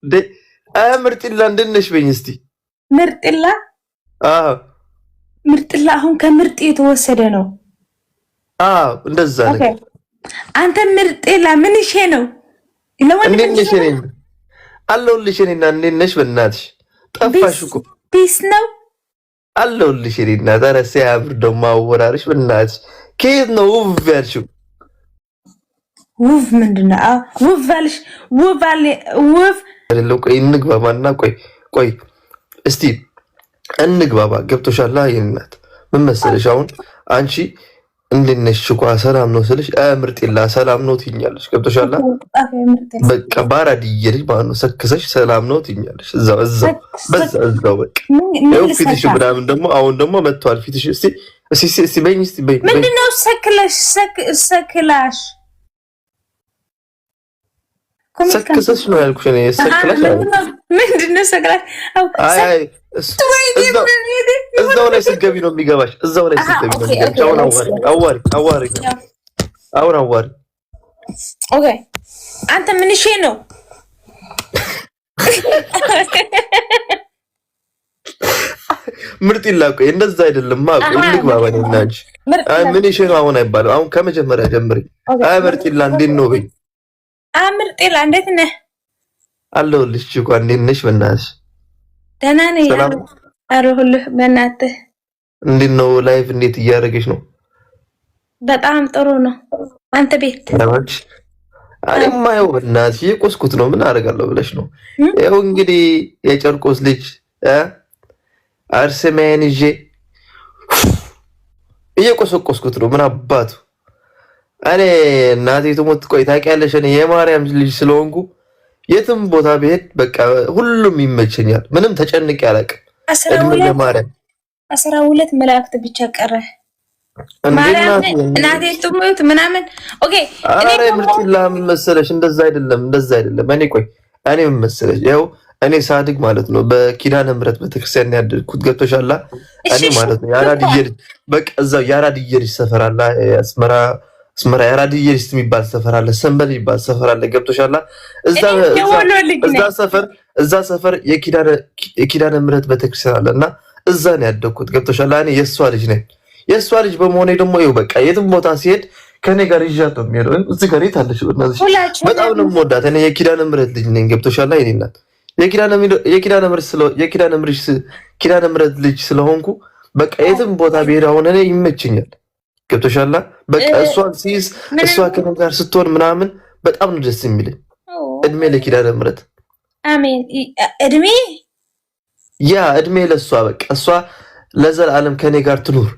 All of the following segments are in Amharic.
ምርጥላ እንደነሽ በኝ እስቲ ምርጥላ አዎ ምርጥላ አሁን ከምርጥ የተወሰደ ነው። አዎ እንደዛ ነው። አንተ ምርጥላ ምን እሺ ነው እንደነሽ ነኝ አለሁልሽ እኔና እንደነሽ በእናትሽ ጠፋሽ እኮ ፒስ ነው አለሁልሽ እኔና ታረሰ ያብር ደማ ወራርሽ በእናትሽ ከየት ነው ውብ ያልሽው? ውብ ምንድነው? ውብ አልሽ ውብ አለ ውብ አይደለም። ቆይ እንግባባና ቆይ እስቲ እንግባባ። ገብቶሻል? የእናት ምን መሰለሽ አሁን አንቺ እንደነሽ እኮ ሰላም ነው ስልሽ ምርጥላ ሰላም ነው ትይኛለሽ። ገብቶሻል? በቃ ባራዲዬ ልጅ ማለት ነው ሰክሰሽ ሰላም ነው ትይኛለሽ። እዛው በዛው በቃ ያው ፊትሽ ምናምን ደግሞ አሁን ደግሞ መጥቷል ፊትሽ። እስቲ በይኝ ምንድነው ሰክላሽ ሰክሰሽ ነው ያልኩሽ እኔ ሰክላሽ ምንድነው ሰክላሽ? አይ እዛው ላይ ስትገቢ ነው የሚገባሽ። እዛው ላይ ስትገቢ ነው የሚገባሽ። አዋሪ ኦኬ አንተ ምን እሺ ነው ምርጥላ ቆይ እንደዛ አይደለም ማቆ እንግባባ ነው እናንቺ ምን እሺ ነው አሁን አይባልም። አሁን ከመጀመሪያ ጀምሪ ምርጥላ እንዴት ነው በይ ምርጥላ እንዴት ነህ? አለሁልሽ እኮ እንዴት ነሽ በእናትሽ? ደህና ነኝ አለሁልህ በእናትህ። እንዴት ነው ላይፍ እንዴት እያደረገሽ ነው? በጣም ጥሩ ነው። አንተ ቤት ታማች አይማ ያው በእናትሽ የቆስኩት ነው ምን አደርጋለሁ ብለሽ ነው? ያው እንግዲህ የጨርቆስ ልጅ አርሰማያን ይዤ እየቆሰቆስኩት ነው ምን አባቱ እኔ እናቴ ትሞት ቆይ ታውቂያለሽ እኔ የማርያም ልጅ ስለሆንኩ የትም ቦታ ብሄድ በቃ ሁሉም ይመቸኛል። ምንም ተጨንቄ አላውቅም። 12 መላእክት ብቻ ቀረ ማርያም እናቴ ትሞት ምናምን ኦኬ እኔ ምርጥላ ምን መሰለሽ እንደዛ አይደለም እኔ ቆይ እኔ ምን መሰለሽ ያው እኔ ሳድግ ማለት ነው በኪዳነ ምሕረት ቤተክርስቲያን ያደግኩት ገብቶሻል እኔ ማለት ነው ያራድዬ ልጅ በቃ እዛው ያራድዬ ልጅ ሰፈር አለ አስመራ ያራድዬ ልጅ የሚባል ሰፈር አለ ሰንበል የሚባል ሰፈር አለ ገብቶሻል እዛ ሰፈር የኪዳነ ምሕረት ቤተክርስቲያን አለና እዛ ነው ያደግኩት ገብቶሻል እኔ የሷ ልጅ በመሆኔ ደግሞ ይኸው በቃ የትም ቦታ ሲሄድ ከኔ ጋር ይዣት ነው የሚሄደው እዚህ ጋር ታለሽ በጣም ነው የምወዳት እኔ የኪዳነ ምሕረት ልጅ ነኝ ገብቶሻል እኔ እናት የኪዳነ ምሕረት ልጅ ስለሆንኩ በቃ የትም ቦታ ብሄድ አሁን እኔ ይመችኛል ገብቶሻል በቃ እሷን ሲይዝ እሷ ከኔ ጋር ስትሆን ምናምን በጣም ነው ደስ የሚለኝ እድሜ ለኪዳነ ምሕረት አሜን እድሜ ለሷ በቃ እሷ ለዘላለም ከኔ ጋር ትኑር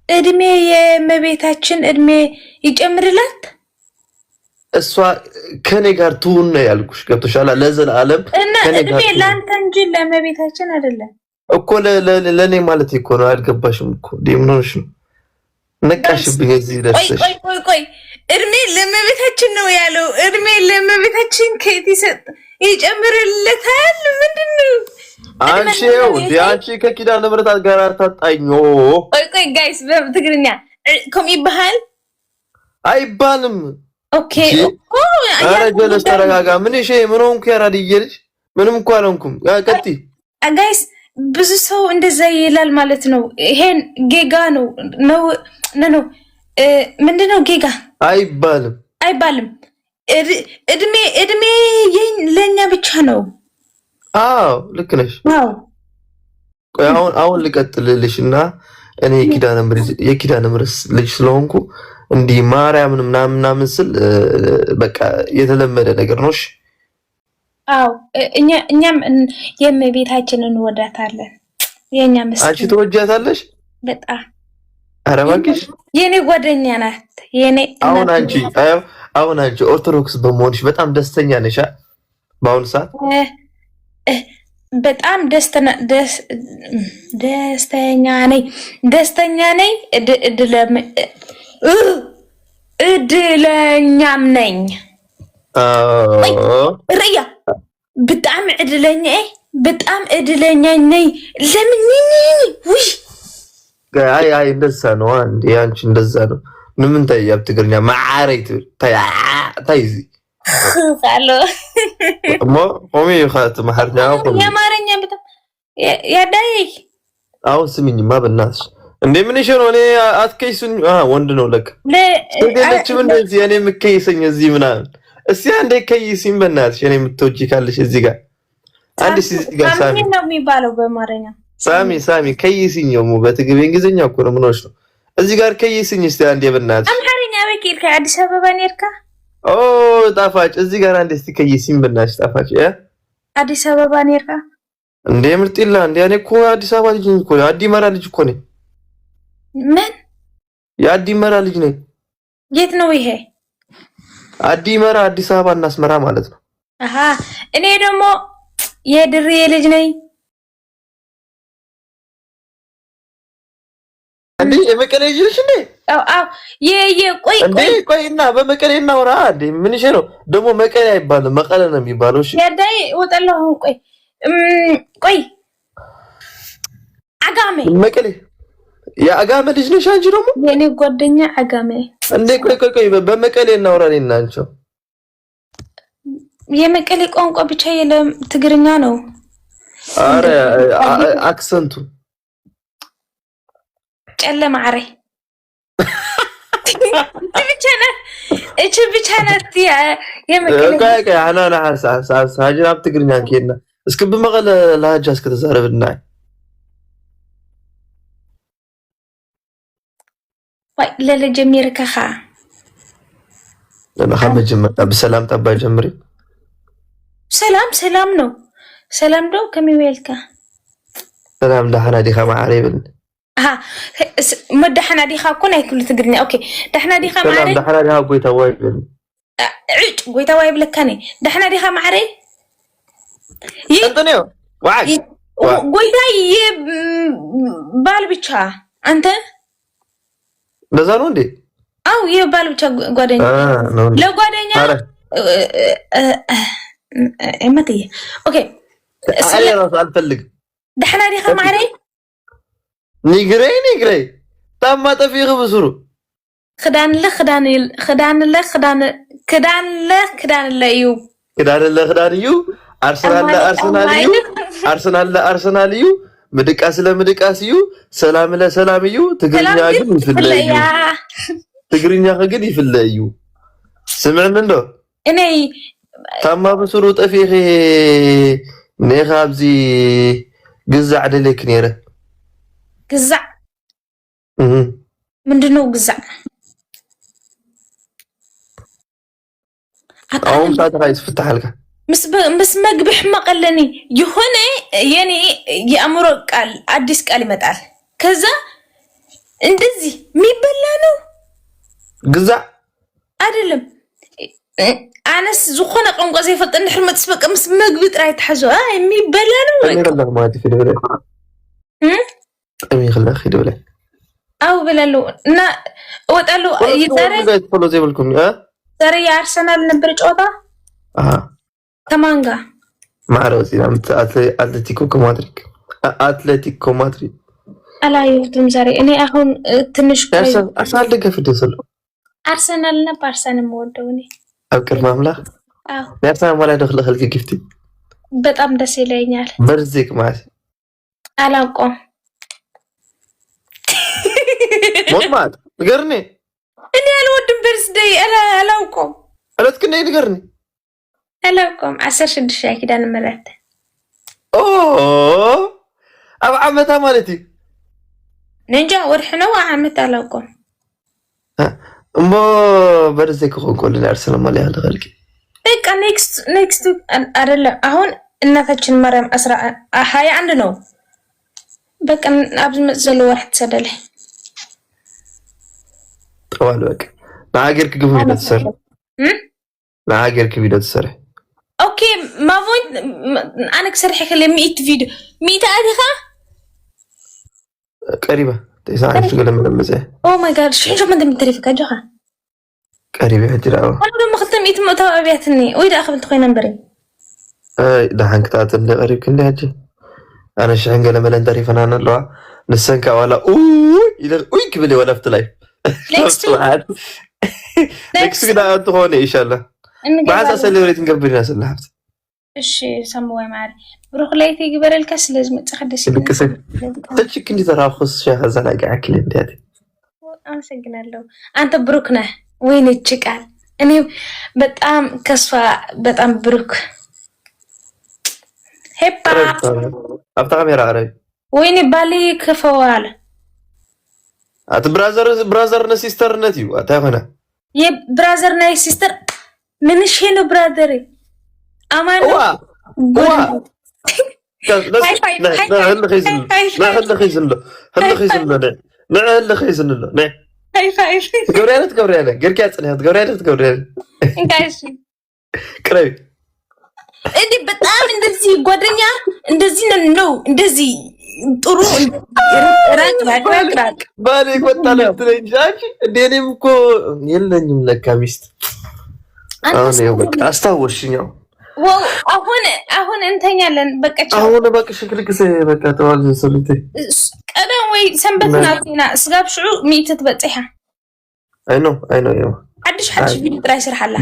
እድሜ የእመቤታችን እድሜ ይጨምርላት እሷ ከኔ ጋር ትሁን ነው ያልኩሽ ገብቶሻል ለዘላለም ከኔ ጋር እድሜ ላንተ እንጂ ለእመቤታችን አይደለም እኮ ለኔ ማለት እኮ ነው አልገባሽም እኮ ዲምኖሽ ነቃሽብኝ እዚህ ደርሰሽ ቆይ እድሜ ለእመቤታችን ነው ያለው እድሜ ለእመቤታችን ከየት ይጨምርልታል ምንድነው አንቺ ከኪዳነ ምሕረት ጋር አታጣኝ ቆይ ጋይስ በትግርኛ ኮም ይባሃል አይባልም ኦኬ አረ ጀለስ ተረጋጋ ምን ምን ሆንኩ ያራድዬ ልጅ ምንም እንኳን አልሆንኩም ቀጥይ ጋይስ ብዙ ሰው እንደዛ ይላል ማለት ነው ይሄን ጌጋ ነው ምንድነው ጌጋ አይባልም እድሜ ለኛ ብቻ ነው አዎ ልክ ነሽ ቆይ አሁን ልቀጥልልሽና እኔ የኪዳነ ምሕረት ልጅ ስለሆንኩ እንዲህ ማርያምን ምናምን ስል በቃ የተለመደ ነገር ነው እሺ አዎ እኛም የእመቤታችንን እንወዳታለን የኛ መስሎኝ አንቺ ትወጃታለሽ በጣም ኧረ እባክሽ የኔ ጓደኛ ናት የኔ አሁን አንቺ ኦርቶዶክስ በመሆንሽ በጣም ደስተኛ ነሽ በአሁኑ ሰዓት በጣም ደስተኛ ነኝ እድለኛም ነኝ ርያ በጣም እድለኛ ነኝ ለምን ውይ አይ እንደዛ ነው አንዴ አንቺ እንደዛ ነው ምን ታያብ ትግርኛ ማዓረይት ታይዚ قالوا ما قومي خات محرنا يا مارنيا بتم يا داي አው ስሚኝ ማ በእናትሽ እንዴ ምን ይሽሮ እኔ አትከይሱኝ ወንድ ነው ለክ ለለችም እንደዚህ እኔ ምከይሰኝ እዚህ ምናምን እስቲ አንዴ ከይሲኝ በእናትሽ እኔ ምትወጂ ካለሽ እዚህ ጋር አንዴ እዚህ ጋር ሳሚ ነው የሚባለው በአማርኛ ሳሚ ከይሲኝ ነው በትግሬ እንግሊዝኛ እኮ ነው ምን ነው እዚህ ጋር ከይሲኝ እስቲ አንዴ በእናትሽ አማርኛ ወኪል ከአዲስ አበባ ነርካ ኦ ጣፋጭ እዚህ ጋር አንዴ እስቲ ከይሲኝ በእናትሽ ጣፋጭ አዲስ አበባ ነርካ እንዴ ምርጥላ እንዴ እኔ እኮ አዲስ አበባ ልጅ እኮ አዲ መራ ልጅ እኮ ነኝ ምን የአዲ መራ ልጅ ነኝ የት ነው ይሄ አዲ መራ አዲስ አበባ እና አስመራ ማለት ነው አሃ እኔ ደግሞ የድሬ ልጅ ነኝ እንዴ የመቀሌ ልጅ ነሽ እንዴ አው ቆይና በመቀሌና ወራ እንዴ ምን ይሄ ነው ደግሞ መቀሌ አይባልም መቀለ ነው የሚባለው እሺ ያዳይ ወጣለሁ ቆይ አጋሜ መቀሌ የአጋሜ ልጅ ነሽ አንቺ ደግሞ የኔ ጓደኛ አጋሜ እንዴ ቆይ በመቀሌ እናወራኔና አንቺ የመቀሌ ቋንቋ ብቻ የለም ትግርኛ ነው አረ አክሰንቱ ጨለማ አሬ ብቻ ናት የመቀሌ ቆይ አና ሳጅራብ ትግርኛ ከና እስኪ በመቀለ ላጃ እስከ ተዛረብና ወይ ለጀመርከኻ ለማሐመድ ጀመርታ በሰላም ጠባ ጀምሪ ሰላም ነው ሰላም ነው ከመይልካ ሰላም ደህና ዲኻ ማዓሪብን መደحና ዲኻ ኮን አይክሉ ትግርኛ ኦኬ ደحنا ዲኻ ማዓሪ ደحنا ዲኻ ጎይታ ዋይብን ጎይታ ዋይብልካኒ ደحنا ዲኻ ማዓሪ እንተኔ ዋዓግ ጎይታ ባል ብቻ አንተ ለዛ ነው እንዴ አው የባል ብቻ ጓደኛ ለጓደኛ እመትዬ ኦኬ አለራስ አልፈልግ ደحنا ዲኻ ማዓሪ ንግረይ ታማ ጠፊህ ብስሩ ክዳን እዩ አርሰናል እዩ ምድቃስ ለምድቃስ እዩ ሰላም ለሰላም እዩ ትግርኛ ግን ይፍለዩ ስምዕን እንዶ እኔ ታማ ብስሩ ጠፊህ ነኻብዚ ግዛዕ ደለክ ነረ ግዛዕ ምንድነው ግዛዕ አሁን ታታይስ ፍታሐልካ ምስ መግብህ መቀለኒ ይሆነ የኔ የአእምሮ ቃል አዲስ ቃል ይመጣል ከዛ እንደዚህ የሚበላ ነው ግዛዕ አይደለም አነስ ዝኮነ ቋንቋ ዘይፈልጥ ንሕርመት በቃ ምስ መግብ ጥራይ ተሐዞ የሚበላ ነው ይረላክ ማለት ይፈልግ يخلى خيد ولا او بلالو نا وطالو يزاري فولو زيبلكم زاري ارسنال نبر ጨዋታ ከማን ጋር ማሮሲ አትሌቲኮ ማድሪድ አላየሁትም ዛሬ እኔ አሁን ትንሽ አርሰናል ደገፍ ደሰሉ አርሰናል እና ባርሳንም ወደው እኔ አብቅር ማምላክ አርሰናል ወላ ደخل خلك ግፍቲ በጣም ደስ ይለኛል በርዚክ ማለት አላውቀውም ሞትማት ንገርኒ እኔ አልወድም በርዝዴይ አላውቀውም አለትከኝ ንገርኒ አላውቀውም 16 ኪዳን ምረት ኦ አብ ዓመታ ማለቲ ነንጃ ወርሕነው ዓመት አላውቀውም እሞ በርዝዴይ ኮንኮልን አርሰናል ማሊያ ለገልቂ በቃ ኔክስት አይደለም አሁን እናታችን ማርያም 21 ነው በቃ አብዝ መዘለ ወርሕ ተሰደለ طوال بك ناغيرك فيديو تسر ناغيرك فيديو تسر اوكي ما فون انا كسرح خلي 100 فيديو 100 ادخا قريبه تساعد شغل ملمزه او ماي جاد شنو ما انت تعرف كجها قريبه هجراو انا لما خدت 100 متابعتني ويدا اخذت خوي نمبري ده حنكتات اللي قريب كله هجي انا شنقل ملن تعرف انا لو نسنكا ولا اوي كبلي ولا في لايف next كده تهوني ان شاء الله بعد سليوريت نقبلنا سلحت እሺ ሰምዋይ ማሪ ብሩክ ላይ ትግበረልካ ስለዚህ መጽሐደስ ተልክ እንዲ ተራخص ሸህ ዘናጋ አክል እንዴት አመሰግናለሁ አንተ ብሩክ ነህ ወይኔ ጭቃል እኔ በጣም ከስፋ በጣም ብሩክ ሄፓ አፍታ ካሜራ አረ ወይኔ ባሊ ከፈዋል አት ብራዘር እና ሲስተር ነቲ አታሆና የብራዘር እና ሲስተር ምን ሸነ ብራዘር አማን وا هل خيزن له هاي فايف تقورياله غير كاصنه تقورياله እንካሽ ቅረቢ እንዴ በጣም እንደዚህ ጓደኛ እንደዚህ ነው እንደዚህ ጥሩ ራቅ ባሌ ወጣለ ትለኛች እንደኔም እኮ የለኝም ለካ ሚስት አሁን ነው በቃ አስታወሽኛው ዋው አሁን እንተኛለን በቃ አሁን በቃ ሽክልክስ በቃ ተዋል ሰልቴ ቀደም ወይ ሰንበትናትና ስጋብሽዑ ሚት ትበጽሓ አይ ኖ ያው حدش ቪዲዮ ጥራይ ስርሐላ